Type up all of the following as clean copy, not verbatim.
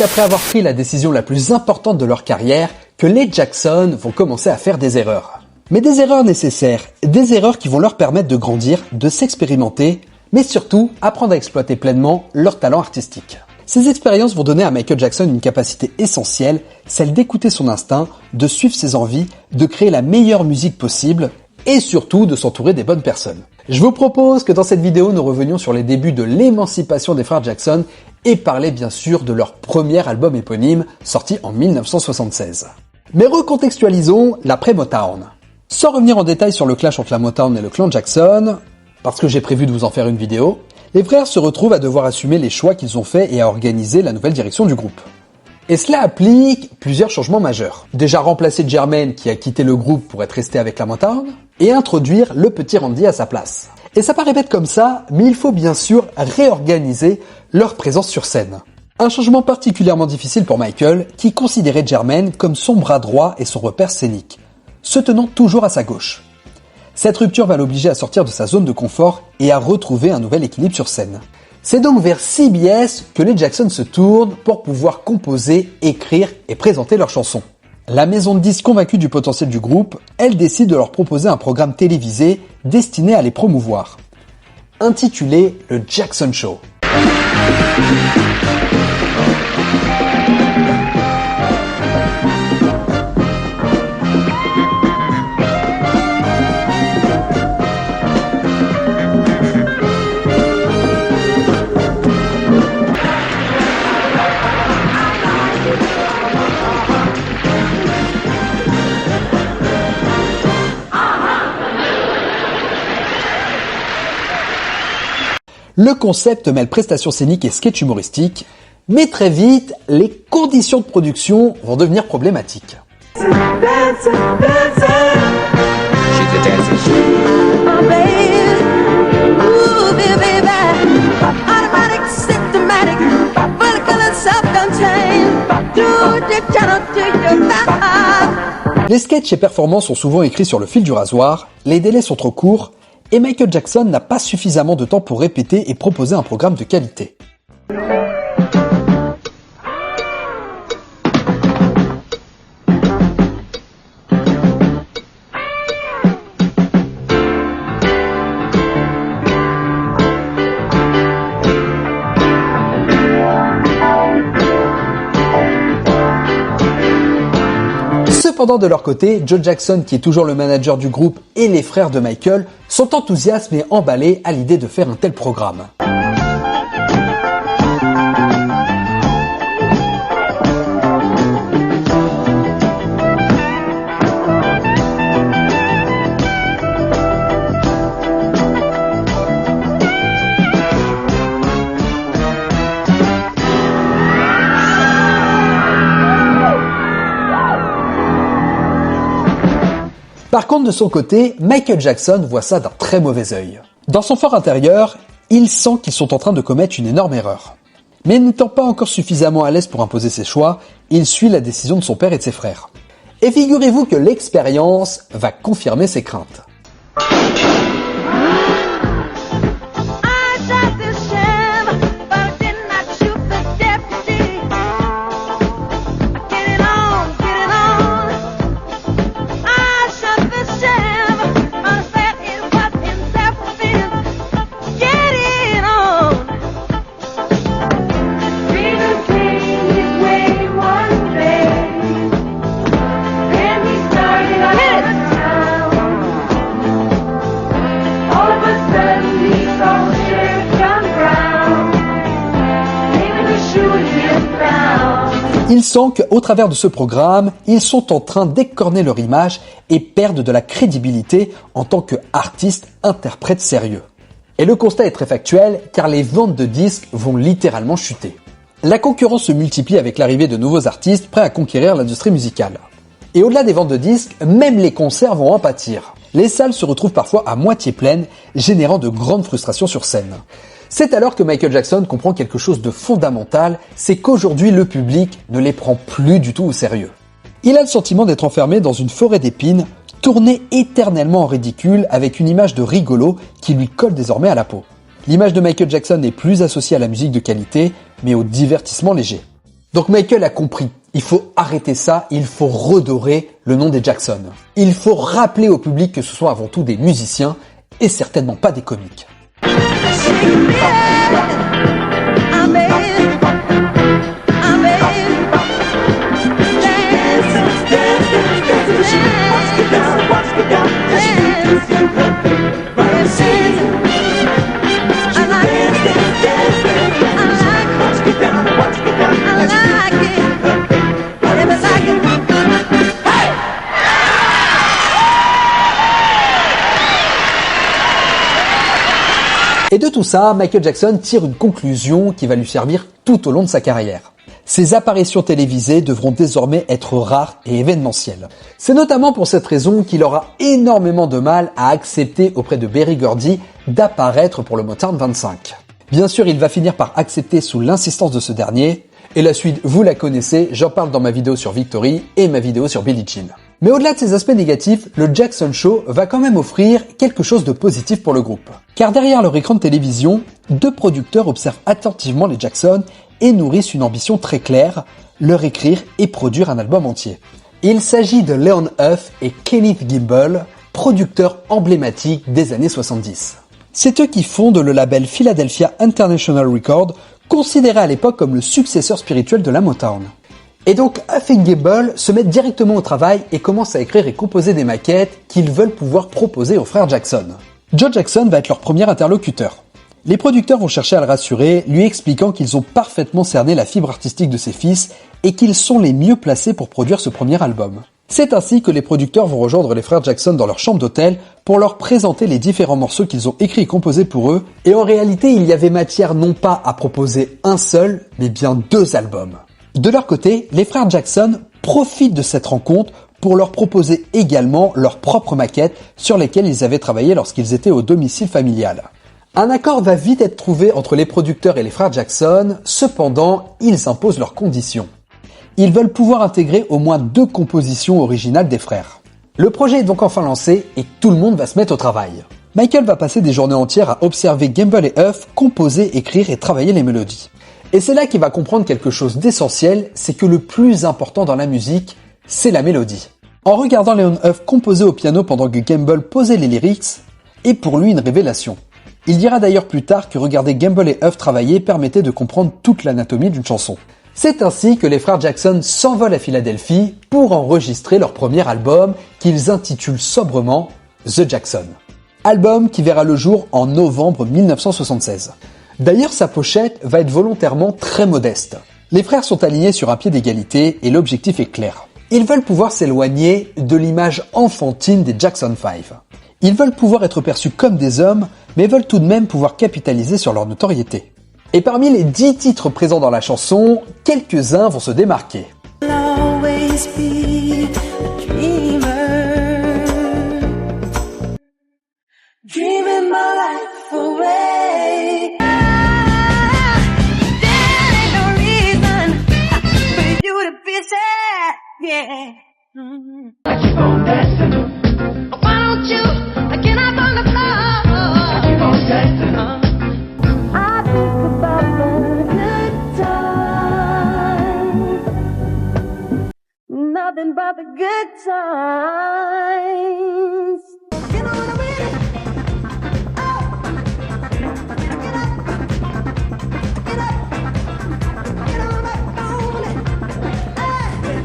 c'est après avoir pris la décision la plus importante de leur carrière que les Jackson vont commencer à faire des erreurs. Mais des erreurs nécessaires, des erreurs qui vont leur permettre de grandir, de s'expérimenter, mais surtout apprendre à exploiter pleinement leur talent artistique. Ces expériences vont donner à Michael Jackson une capacité essentielle, celle d'écouter son instinct, de suivre ses envies, de créer la meilleure musique possible et surtout de s'entourer des bonnes personnes. Je vous propose que dans cette vidéo, nous revenions sur les débuts de l'émancipation des frères Jackson et parler bien sûr de leur premier album éponyme sorti en 1976. Mais recontextualisons l'après-Motown. Sans revenir en détail sur le clash entre la Motown et le clan Jackson, parce que j'ai prévu de vous en faire une vidéo, les frères se retrouvent à devoir assumer les choix qu'ils ont faits et à organiser la nouvelle direction du groupe. Et cela applique plusieurs changements majeurs. Déjà remplacer Jermaine qui a quitté le groupe pour être resté avec la Motown, et introduire le petit Randy à sa place. Et ça paraît bête comme ça, mais il faut bien sûr réorganiser leur présence sur scène. Un changement particulièrement difficile pour Michael, qui considérait Jermaine comme son bras droit et son repère scénique, se tenant toujours à sa gauche. Cette rupture va l'obliger à sortir de sa zone de confort et à retrouver un nouvel équilibre sur scène. C'est donc vers CBS que les Jackson se tournent pour pouvoir composer, écrire et présenter leurs chansons. La maison de disques convaincue du potentiel du groupe, elle décide de leur proposer un programme télévisé destiné à les promouvoir, intitulé le Jackson Show. Le concept mêle prestations scéniques et sketch humoristique, mais très vite, les conditions de production vont devenir problématiques. Les sketchs et performances sont souvent écrits sur le fil du rasoir, les délais sont trop courts, et Michael Jackson n'a pas suffisamment de temps pour répéter et proposer un programme de qualité. Cependant, de leur côté, Joe Jackson, qui est toujours le manager du groupe, et les frères de Michael sont enthousiastes et emballés à l'idée de faire un tel programme. Par contre, de son côté, Michael Jackson voit ça d'un très mauvais œil. Dans son fort intérieur, il sent qu'ils sont en train de commettre une énorme erreur. Mais n'étant pas encore suffisamment à l'aise pour imposer ses choix, il suit la décision de son père et de ses frères. Et figurez-vous que l'expérience va confirmer ses craintes. Il sent qu'au travers de ce programme, ils sont en train d'écorner leur image et perdent de la crédibilité en tant qu'artistes, interprètes sérieux. Et le constat est très factuel car les ventes de disques vont littéralement chuter. La concurrence se multiplie avec l'arrivée de nouveaux artistes prêts à conquérir l'industrie musicale. Et au-delà des ventes de disques, même les concerts vont en pâtir. Les salles se retrouvent parfois à moitié pleines, générant de grandes frustrations sur scène. C'est alors que Michael Jackson comprend quelque chose de fondamental, c'est qu'aujourd'hui le public ne les prend plus du tout au sérieux. Il a le sentiment d'être enfermé dans une forêt d'épines, tourné éternellement en ridicule avec une image de rigolo qui lui colle désormais à la peau. L'image de Michael Jackson n'est plus associée à la musique de qualité, mais au divertissement léger. Donc Michael a compris, il faut arrêter ça, il faut redorer le nom des Jackson. Il faut rappeler au public que ce sont avant tout des musiciens et certainement pas des comiques. Et de tout ça, Michael Jackson tire une conclusion qui va lui servir tout au long de sa carrière. Ses apparitions télévisées devront désormais être rares et événementielles. C'est notamment pour cette raison qu'il aura énormément de mal à accepter auprès de Berry Gordy d'apparaître pour le Motown 25. Bien sûr, il va finir par accepter sous l'insistance de ce dernier, et la suite, vous la connaissez, j'en parle dans ma vidéo sur Victory et ma vidéo sur Billie Jean. Mais au-delà de ces aspects négatifs, le Jackson Show va quand même offrir quelque chose de positif pour le groupe. Car derrière leur écran de télévision, deux producteurs observent attentivement les Jackson et nourrissent une ambition très claire, leur écrire et produire un album entier. Il s'agit de Leon Huff et Kenneth Gimble, producteurs emblématiques des années 70. C'est eux qui fondent le label Philadelphia International Records, considéré à l'époque comme le successeur spirituel de la Motown. Et donc Huff et Gimble se mettent directement au travail et commencent à écrire et composer des maquettes qu'ils veulent pouvoir proposer aux frères Jackson. Joe Jackson va être leur premier interlocuteur. Les producteurs vont chercher à le rassurer, lui expliquant qu'ils ont parfaitement cerné la fibre artistique de ses fils et qu'ils sont les mieux placés pour produire ce premier album. C'est ainsi que les producteurs vont rejoindre les frères Jackson dans leur chambre d'hôtel pour leur présenter les différents morceaux qu'ils ont écrits et composés pour eux, et en réalité il y avait matière non pas à proposer un seul, mais bien deux albums. De leur côté, les frères Jackson profitent de cette rencontre pour leur proposer également leurs propres maquettes sur lesquelles ils avaient travaillé lorsqu'ils étaient au domicile familial. Un accord va vite être trouvé entre les producteurs et les frères Jackson, cependant, ils imposent leurs conditions. Ils veulent pouvoir intégrer au moins 2 compositions originales des frères. Le projet est donc enfin lancé et tout le monde va se mettre au travail. Michael va passer des journées entières à observer Gimble et Huff composer, écrire et travailler les mélodies. Et c'est là qu'il va comprendre quelque chose d'essentiel, c'est que le plus important dans la musique, c'est la mélodie. En regardant Leon Huff composer au piano pendant que Gimble posait les lyrics, est pour lui une révélation. Il dira d'ailleurs plus tard que regarder Gimble et Huff travailler permettait de comprendre toute l'anatomie d'une chanson. C'est ainsi que les frères Jackson s'envolent à Philadelphie pour enregistrer leur premier album qu'ils intitulent sobrement The Jackson. Album qui verra le jour en novembre 1976. D'ailleurs, sa pochette va être volontairement très modeste. Les frères sont alignés sur un pied d'égalité et l'objectif est clair. Ils veulent pouvoir s'éloigner de l'image enfantine des Jackson 5. Ils veulent pouvoir être perçus comme des hommes, mais veulent tout de même pouvoir capitaliser sur leur notoriété. Et parmi les 10 titres présents dans la chanson, quelques-uns vont se démarquer. Nothing but the good times. You know what I mean?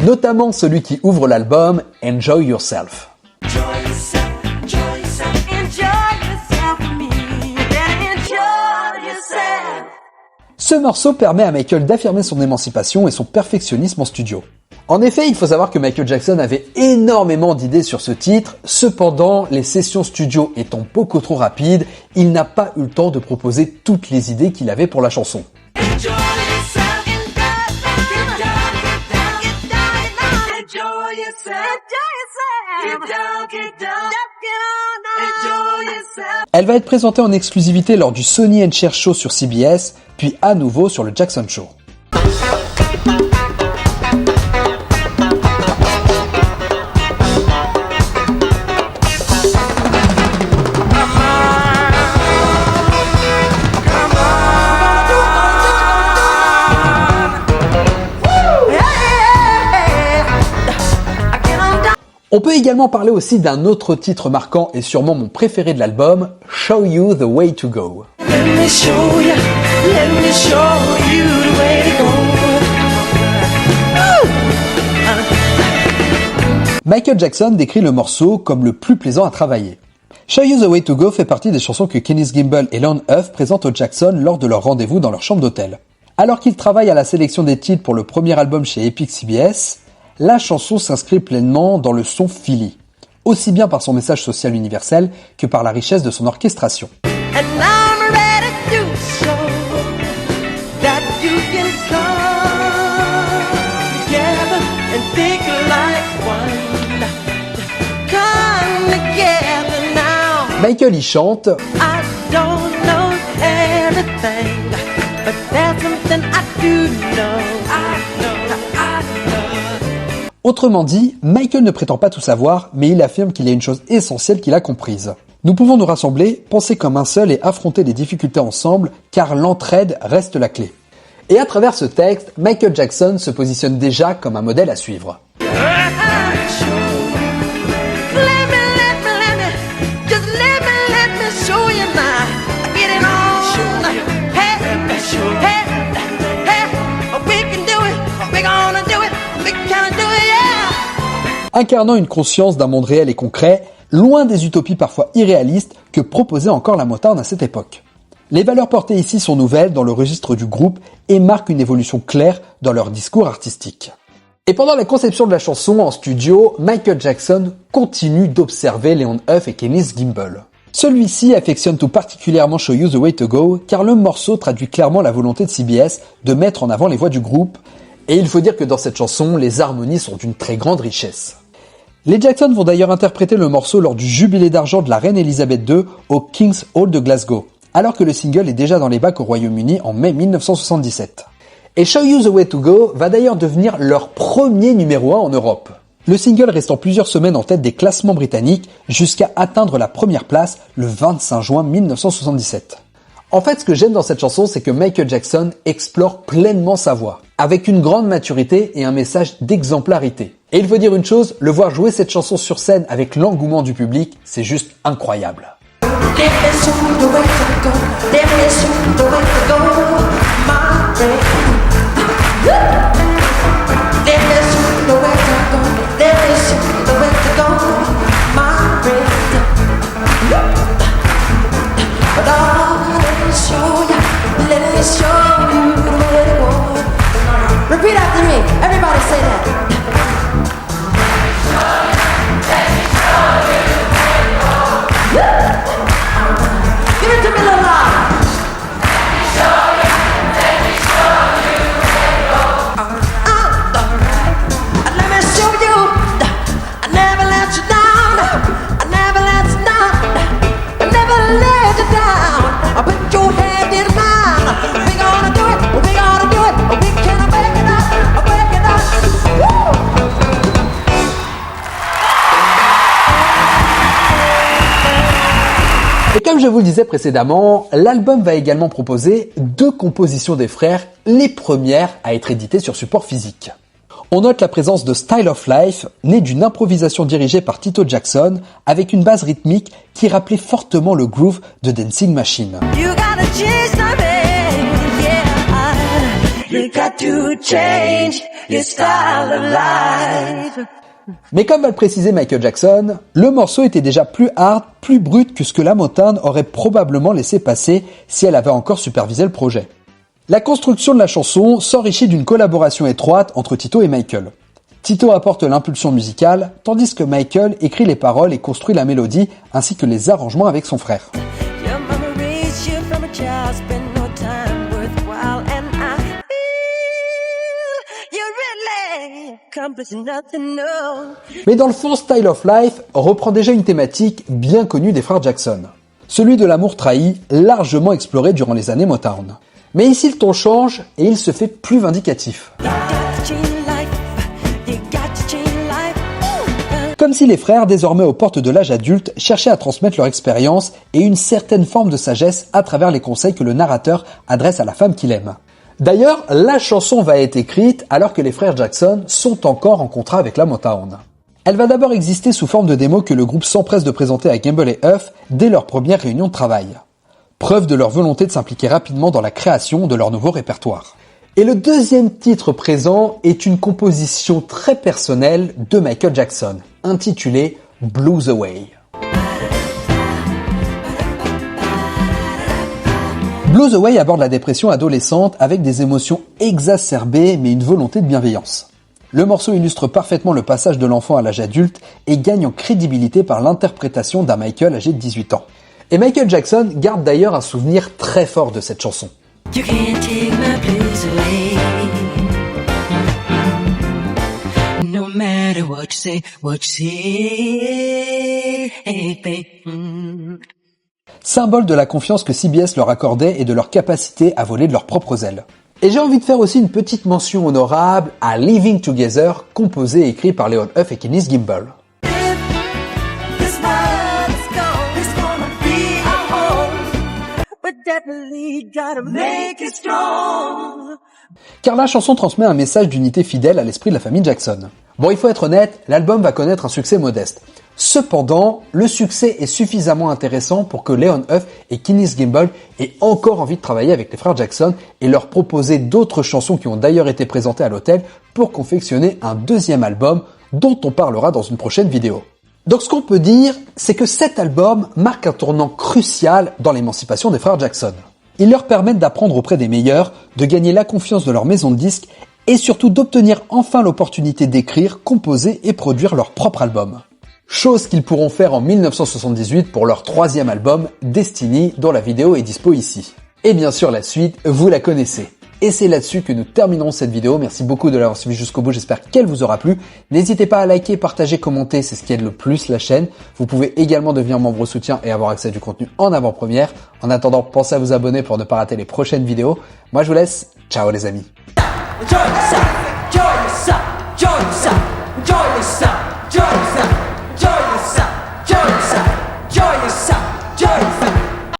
Notamment celui qui ouvre l'album Enjoy Yourself. Ce morceau permet à Michael d'affirmer son émancipation et son perfectionnisme en studio. En effet, il faut savoir que Michael Jackson avait énormément d'idées sur ce titre, cependant, les sessions studio étant beaucoup trop rapides, il n'a pas eu le temps de proposer toutes les idées qu'il avait pour la chanson. Elle va être présentée en exclusivité lors du Sonny & Cher Show sur CBS, puis à nouveau sur le Jackson Show. On peut également parler aussi d'un autre titre marquant et sûrement mon préféré de l'album, Show You the Way to Go. Let me show you the way to go. Michael Jackson décrit le morceau comme le plus plaisant à travailler. Show You the Way to Go fait partie des chansons que Kenneth Gimble et Lon Huff présentent aux Jackson lors de leur rendez-vous dans leur chambre d'hôtel. Alors qu'ils travaillent à la sélection des titres pour le premier album chez Epic CBS, la chanson s'inscrit pleinement dans le son Philly, aussi bien par son message social universel que par la richesse de son orchestration. And I'm ready to show that you can come together and think like one. Come together now. Michael y chante I don't know everything, but there's something I do know. Autrement dit, Michael ne prétend pas tout savoir, mais il affirme qu'il y a une chose essentielle qu'il a comprise. Nous pouvons nous rassembler, penser comme un seul et affronter les difficultés ensemble, car l'entraide reste la clé. Et à travers ce texte, Michael Jackson se positionne déjà comme un modèle à suivre. Incarnant une conscience d'un monde réel et concret, loin des utopies parfois irréalistes que proposait encore la Motown à cette époque. Les valeurs portées ici sont nouvelles dans le registre du groupe et marquent une évolution claire dans leur discours artistique. Et pendant la conception de la chanson en studio, Michael Jackson continue d'observer Leon Huff et Kenneth Gimble. Celui-ci affectionne tout particulièrement Show You the Way to Go car le morceau traduit clairement la volonté de CBS de mettre en avant les voix du groupe, et il faut dire que dans cette chanson, les harmonies sont d'une très grande richesse. Les Jackson vont d'ailleurs interpréter le morceau lors du jubilé d'argent de la reine Elisabeth II au King's Hall de Glasgow, alors que le single est déjà dans les bacs au Royaume-Uni en mai 1977. Et Show You the Way to Go va d'ailleurs devenir leur premier numéro 1 en Europe. Le single restant plusieurs semaines en tête des classements britanniques jusqu'à atteindre la première place le 25 juin 1977. En fait, ce que j'aime dans cette chanson, c'est que Michael Jackson explore pleinement sa voix, avec une grande maturité et un message d'exemplarité. Et il faut dire une chose, le voir jouer cette chanson sur scène avec l'engouement du public, c'est juste incroyable. Repeat after me. Everybody say that. Give it to me a little loud. Let me show you. I never let you down. I never let you down. I never let you down. I put your head in mine. We gonna do it. We gonna do it. We can make it up. Make it up. Woo! Et comme je vous le disais précédemment, l'album va également proposer 2 compositions des frères, les premières à être éditées sur support physique. On note la présence de Style of Life, né d'une improvisation dirigée par Tito Jackson, avec une base rythmique qui rappelait fortement le groove de Dancing Machine. You gotta change something, yeah. You got to change your style of life. Mais comme va le préciser Michael Jackson, le morceau était déjà plus hard, plus brut que ce que la Motown aurait probablement laissé passer si elle avait encore supervisé le projet. La construction de la chanson s'enrichit d'une collaboration étroite entre Tito et Michael. Tito apporte l'impulsion musicale, tandis que Michael écrit les paroles et construit la mélodie ainsi que les arrangements avec son frère. Your mama raised you from a child, spent no time worthwhile, and I feel you really accomplished nothing, no. Mais dans le fond, Style of Life reprend déjà une thématique bien connue des frères Jackson. Celui de l'amour trahi, largement exploré durant les années Motown. Mais ici le ton change et il se fait plus vindicatif. You got to change life, you got to change life. Comme si les frères, désormais aux portes de l'âge adulte, cherchaient à transmettre leur expérience et une certaine forme de sagesse à travers les conseils que le narrateur adresse à la femme qu'il aime. D'ailleurs, la chanson va être écrite alors que les frères Jackson sont encore en contrat avec la Motown. Elle va d'abord exister sous forme de démo que le groupe s'empresse de présenter à Gamble et Huff dès leur première réunion de travail. Preuve de leur volonté de s'impliquer rapidement dans la création de leur nouveau répertoire. Et le deuxième titre présent est une composition très personnelle de Michael Jackson, intitulée Blues Away. Blues Away aborde la dépression adolescente avec des émotions exacerbées mais une volonté de bienveillance. Le morceau illustre parfaitement le passage de l'enfant à l'âge adulte et gagne en crédibilité par l'interprétation d'un Michael âgé de 18 ans. Et Michael Jackson garde d'ailleurs un souvenir très fort de cette chanson. You can't take my blues away. No matter what you say, hey, babe. Symbole de la confiance que CBS leur accordait et de leur capacité à voler de leurs propres ailes. Et j'ai envie de faire aussi une petite mention honorable à Living Together, composé et écrit par Léon Huff et Kenneth Gimble. This world's gone, it's gonna be a home, but definitely gotta make it strong. Car la chanson transmet un message d'unité fidèle à l'esprit de la famille Jackson. Bon, il faut être honnête, l'album va connaître un succès modeste. Cependant, le succès est suffisamment intéressant pour que Léon Huff et Kenneth Gimble aient encore envie de travailler avec les frères Jackson et leur proposer d'autres chansons qui ont d'ailleurs été présentées à l'hôtel pour confectionner un deuxième album dont on parlera dans une prochaine vidéo. Donc ce qu'on peut dire, c'est que cet album marque un tournant crucial dans l'émancipation des frères Jackson. Ils leur permettent d'apprendre auprès des meilleurs, de gagner la confiance de leur maison de disques et surtout d'obtenir enfin l'opportunité d'écrire, composer et produire leur propre album. Chose qu'ils pourront faire en 1978 pour leur troisième album, Destiny, dont la vidéo est dispo ici. Et bien sûr la suite, vous la connaissez. Et c'est là-dessus que nous terminerons cette vidéo. Merci beaucoup de l'avoir suivi jusqu'au bout, j'espère qu'elle vous aura plu. N'hésitez pas à liker, partager, commenter, c'est ce qui aide le plus la chaîne. Vous pouvez également devenir membre soutien et avoir accès à du contenu en avant-première. En attendant, pensez à vous abonner pour ne pas rater les prochaines vidéos. Moi je vous laisse, ciao les amis. Enjoy yourself, enjoy yourself, enjoy yourself, enjoy yourself, enjoy yourself.